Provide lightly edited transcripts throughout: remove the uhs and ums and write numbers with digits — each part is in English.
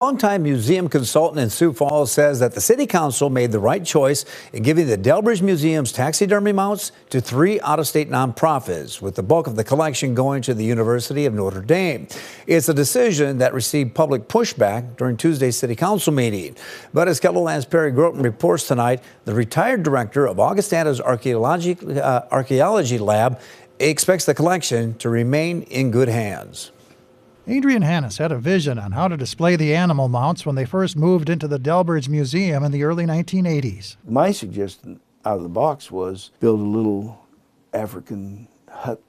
Longtime museum consultant in Sioux Falls says that the city council made the right choice in giving the Delbridge Museum's taxidermy mounts to 3 out-of-state nonprofits, with the bulk of the collection going to the University of Notre Dame. It's a decision that received public pushback during Tuesday's city council meeting. But as KELOLAND's Perry Groten reports tonight, the retired director of Augustanta's archaeology lab expects the collection to remain in good hands. Adrian Hannes had a vision on how to display the animal mounts when they first moved into the Delbridge Museum in the early 1980s. My suggestion out of the box was build a little African hut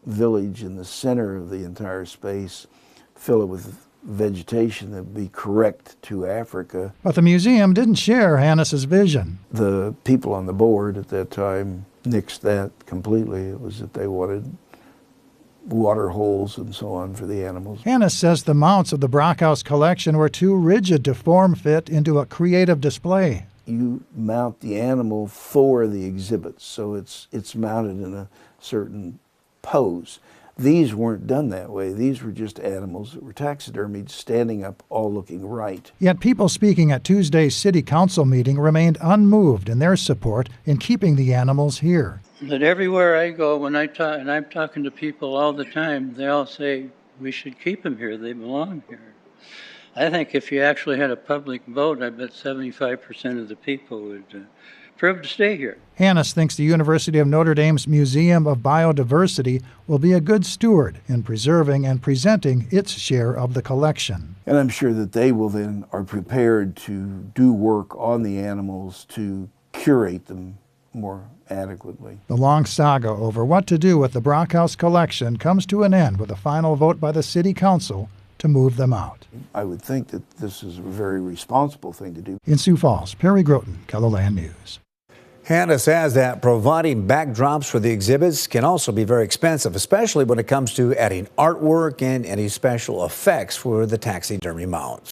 village in the center of the entire space, fill it with vegetation that would be correct to Africa. But the museum didn't share Hannes's vision. The people on the board at that time nixed that completely. It was that they wanted water holes and so on for the animals. Hannes says the mounts of the Brockhouse collection were too rigid to form-fit into a creative display. You mount the animal for the exhibit, so it's mounted in a certain pose. These weren't done that way. These were just animals that were taxidermied, standing up, all looking right. Yet people speaking at Tuesday's city council meeting remained unmoved in their support in keeping the animals here. But everywhere I go, when I talk, and I'm talking to people all the time, they all say we should keep them here. They belong here. I think if you actually had a public vote, I bet 75% of the people would approve to stay here. Hannes thinks the University of Notre Dame's Museum of Biodiversity will be a good steward in preserving and presenting its share of the collection. And I'm sure that they will then are prepared to do work on the animals to curate them more adequately. The long saga over what to do with the Brockhouse collection comes to an end with a final vote by the city council to move them out. I would think that this is a very responsible thing to do. In Sioux Falls, Perry Groten, KELOLAND News. Hannes says that providing backdrops for the exhibits can also be very expensive, especially when it comes to adding artwork and any special effects for the taxidermy mounts.